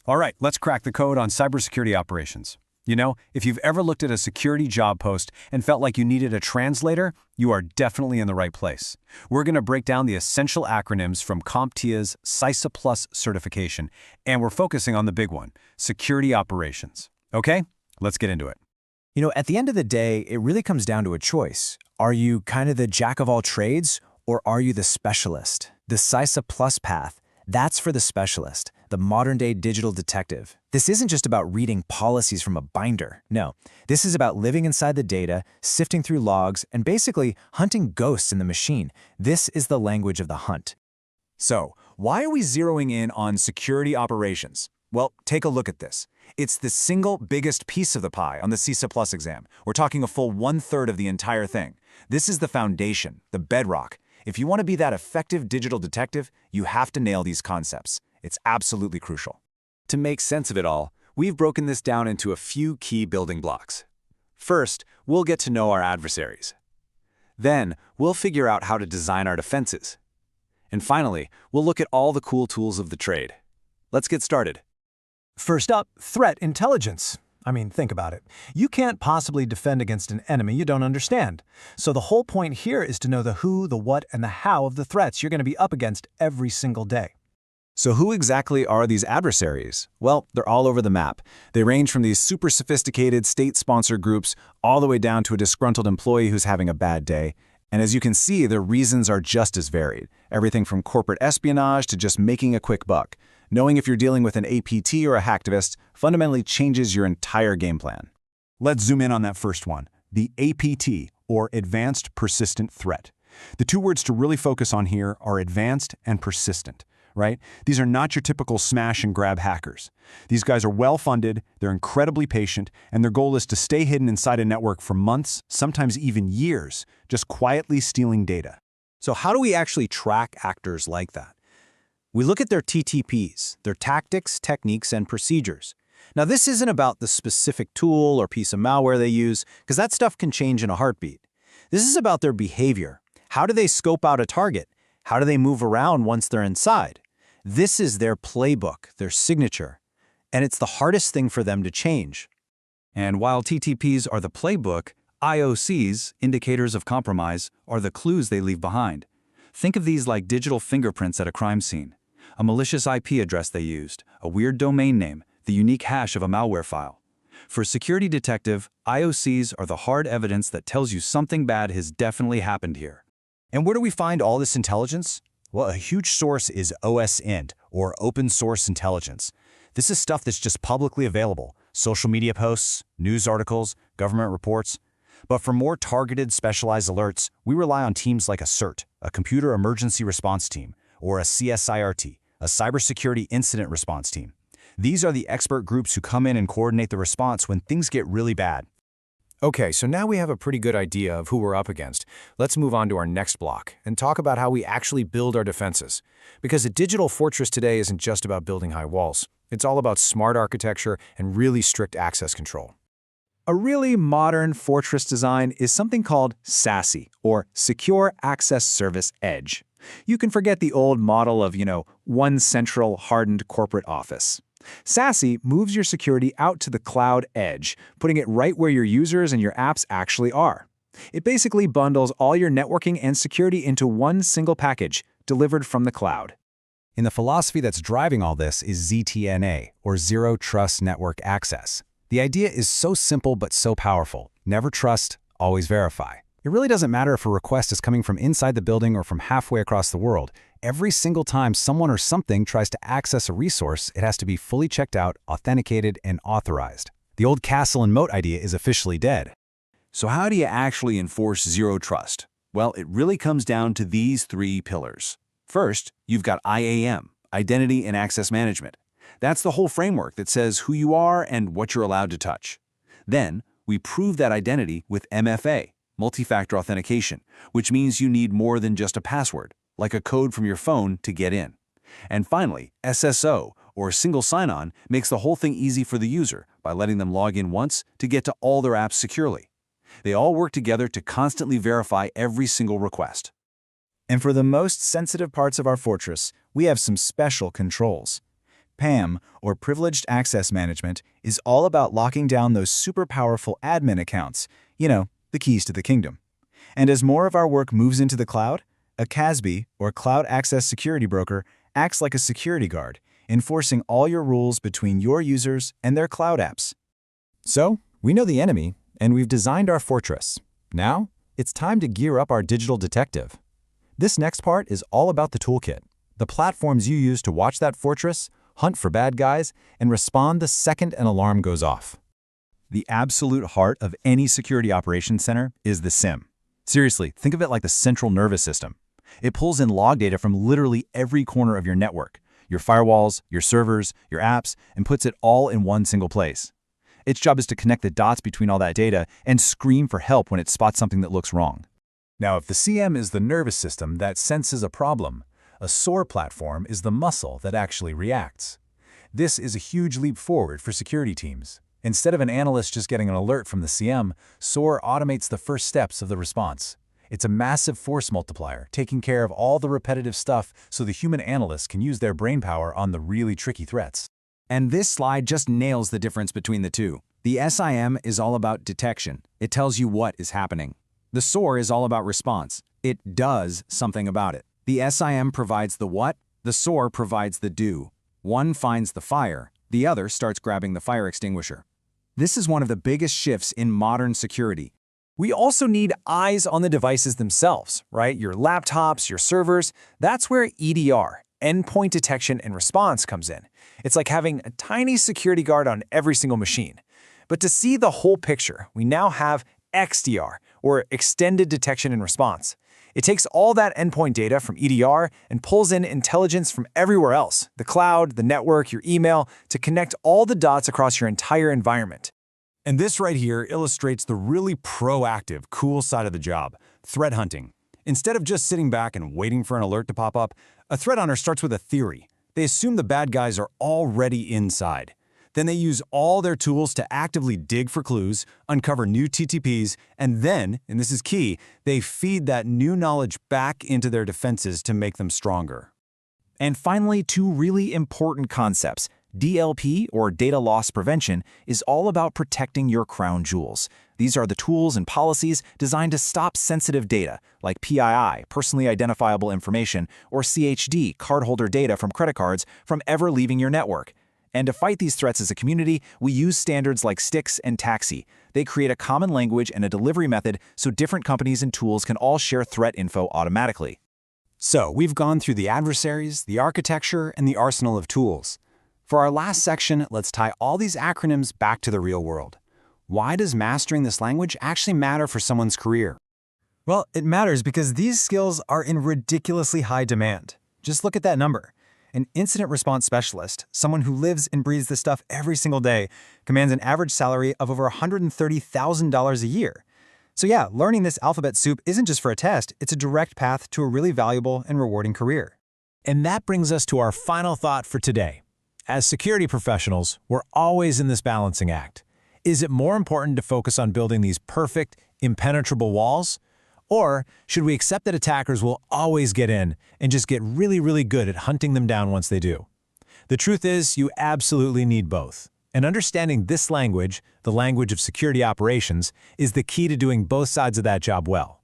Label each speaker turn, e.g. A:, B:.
A: All right, let's crack the code on cybersecurity operations. You know, if you've ever looked at a security job post and felt like you needed a translator, you are definitely in the right place. We're going to break down the essential acronyms from CompTIA's CySA Plus certification, and we're focusing on the big one, security operations. Okay, let's get into it.
B: You know, at the end of the day, it really comes down to a choice. Are you kind of the jack of all trades, or are you the specialist? The CySA Plus path, that's for the specialist, the modern-day digital detective. This isn't just about reading policies from a binder. No, this is about living inside the data, sifting through logs, and basically hunting ghosts in the machine. This is the language of the hunt.
C: So, why are we zeroing in on security operations? Well, take a look at this. It's the single biggest piece of the pie on the CySA Plus exam. We're talking a full 1/3 of the entire thing. This is the foundation, the bedrock. If you want to be that effective digital detective, you have to nail these concepts. It's absolutely crucial. To make sense of it all, we've broken this down into a few key building blocks. First, we'll get to know our adversaries. Then, we'll figure out how to design our defenses. And finally, we'll look at all the cool tools of the trade. Let's get started.
D: First up, threat intelligence. I mean, think about it. You can't possibly defend against an enemy you don't understand. So the whole point here is to know the who, the what, and the how of the threats you're going to be up against every single day.
C: So who exactly are these adversaries? Well, they're all over the map. They range from these super sophisticated state-sponsored groups all the way down to a disgruntled employee who's having a bad day. And as you can see, their reasons are just as varied. Everything from corporate espionage to just making a quick buck. Knowing if you're dealing with an APT or a hacktivist fundamentally changes your entire game plan.
A: Let's zoom in on that first one, the APT, or Advanced Persistent Threat. The two words to really focus on here are advanced and persistent, right? These are not your typical smash and grab hackers. These guys are well-funded, they're incredibly patient, and their goal is to stay hidden inside a network for months, sometimes even years, just quietly stealing data.
B: So how do we actually track actors like that? We look at their TTPs, their tactics, techniques, and procedures. Now, this isn't about the specific tool or piece of malware they use, because that stuff can change in a heartbeat. This is about their behavior. How do they scope out a target? How do they move around once they're inside? This is their playbook, their signature, and it's the hardest thing for them to change.
E: And while TTPs are the playbook, IOCs, indicators of compromise, are the clues they leave behind. Think of these like digital fingerprints at a crime scene. A malicious IP address they used, a weird domain name, the unique hash of a malware file. For a security detective, IOCs are the hard evidence that tells you something bad has definitely happened here.
B: And where do we find all this intelligence? Well, a huge source is OSINT, or Open Source Intelligence. This is stuff that's just publicly available, social media posts, news articles, government reports. But for more targeted, specialized alerts, we rely on teams like a Cert, a Computer Emergency Response Team, or a CSIRT, a Cybersecurity Incident Response Team. These are the expert groups who come in and coordinate the response when things get really bad.
F: Okay, so now we have a pretty good idea of who we're up against. Let's move on to our next block and talk about how we actually build our defenses. Because a digital fortress today isn't just about building high walls. It's all about smart architecture and really strict access control.
C: A really modern fortress design is something called SASE, or Secure Access Service Edge. You can forget the old model of, one central hardened corporate office. SASE moves your security out to the cloud edge, putting it right where your users and your apps actually are. It basically bundles all your networking and security into one single package, delivered from the cloud.
A: And the philosophy that's driving all this is ZTNA, or Zero Trust Network Access. The idea is so simple but so powerful. Never trust, always verify. It really doesn't matter if a request is coming from inside the building or from halfway across the world. Every single time someone or something tries to access a resource, it has to be fully checked out, authenticated, and authorized. The old castle and moat idea is officially dead.
C: So how do you actually enforce zero trust? Well, it really comes down to these three pillars. First, you've got IAM, Identity and Access Management. That's the whole framework that says who you are and what you're allowed to touch. Then, we prove that identity with MFA, Multifactor Authentication, which means you need more than just a password, like a code from your phone to get in. And finally, SSO, or Single Sign-On, makes the whole thing easy for the user by letting them log in once to get to all their apps securely. They all work together to constantly verify every single request.
B: And for the most sensitive parts of our fortress, we have some special controls.
A: PAM, or Privileged Access Management, is all about locking down those super powerful admin accounts, the keys to the kingdom. And as more of our work moves into the cloud, a CASB, or Cloud Access Security Broker, acts like a security guard, enforcing all your rules between your users and their cloud apps. So, we know the enemy, and we've designed our fortress. Now, it's time to gear up our digital detective. This next part is all about the toolkit, the platforms you use to watch that fortress, hunt for bad guys, and respond the second an alarm goes off. The absolute heart of any security operations center is the SIEM. Seriously, think of it like the central nervous system. It pulls in log data from literally every corner of your network, your firewalls, your servers, your apps, and puts it all in one single place. Its job is to connect the dots between all that data and scream for help when it spots something that looks wrong. Now, if the CM is the nervous system that senses a problem, a SOAR platform is the muscle that actually reacts. This is a huge leap forward for security teams. Instead of an analyst just getting an alert from the CM, SOAR automates the first steps of the response. It's a massive force multiplier, taking care of all the repetitive stuff so the human analysts can use their brainpower on the really tricky threats.
B: And this slide just nails the difference between the two. The SIM is all about detection. It tells you what is happening. The SOAR is all about response. It does something about it. The SIM provides the what, the SOAR provides the do. One finds the fire, the other starts grabbing the fire extinguisher. This is one of the biggest shifts in modern security.
D: We also need eyes on the devices themselves, right? Your laptops, your servers. That's where EDR, endpoint detection and response, comes in. It's like having a tiny security guard on every single machine. But to see the whole picture, we now have XDR, or Extended Detection and Response. It takes all that endpoint data from EDR and pulls in intelligence from everywhere else, the cloud, the network, your email, to connect all the dots across your entire environment.
B: And this right here illustrates the really proactive, cool side of the job, threat hunting. Instead of just sitting back and waiting for an alert to pop up, a threat hunter starts with a theory. They assume the bad guys are already inside. Then they use all their tools to actively dig for clues, uncover new TTPs, and then, and this is key, they feed that new knowledge back into their defenses to make them stronger.
A: And finally, two really important concepts. DLP, or Data Loss Prevention, is all about protecting your crown jewels. These are the tools and policies designed to stop sensitive data, like PII, personally identifiable information, or CHD, cardholder data from credit cards, from ever leaving your network. And to fight these threats as a community, we use standards like STIX and TAXII. They create a common language and a delivery method so different companies and tools can all share threat info automatically.
B: So, we've gone through the adversaries, the architecture, and the arsenal of tools. For our last section, let's tie all these acronyms back to the real world. Why does mastering this language actually matter for someone's career?
D: Well, it matters because these skills are in ridiculously high demand. Just look at that number. An incident response specialist, someone who lives and breathes this stuff every single day, commands an average salary of over $130,000 a year. So yeah, learning this alphabet soup isn't just for a test, it's a direct path to a really valuable and rewarding career. And that brings us to our final thought for today. As security professionals, we're always in this balancing act. Is it more important to focus on building these perfect, impenetrable walls? Or should we accept that attackers will always get in and just get really, really good at hunting them down once they do? The truth is, you absolutely need both. And understanding this language, the language of security operations, is the key to doing both sides of that job well.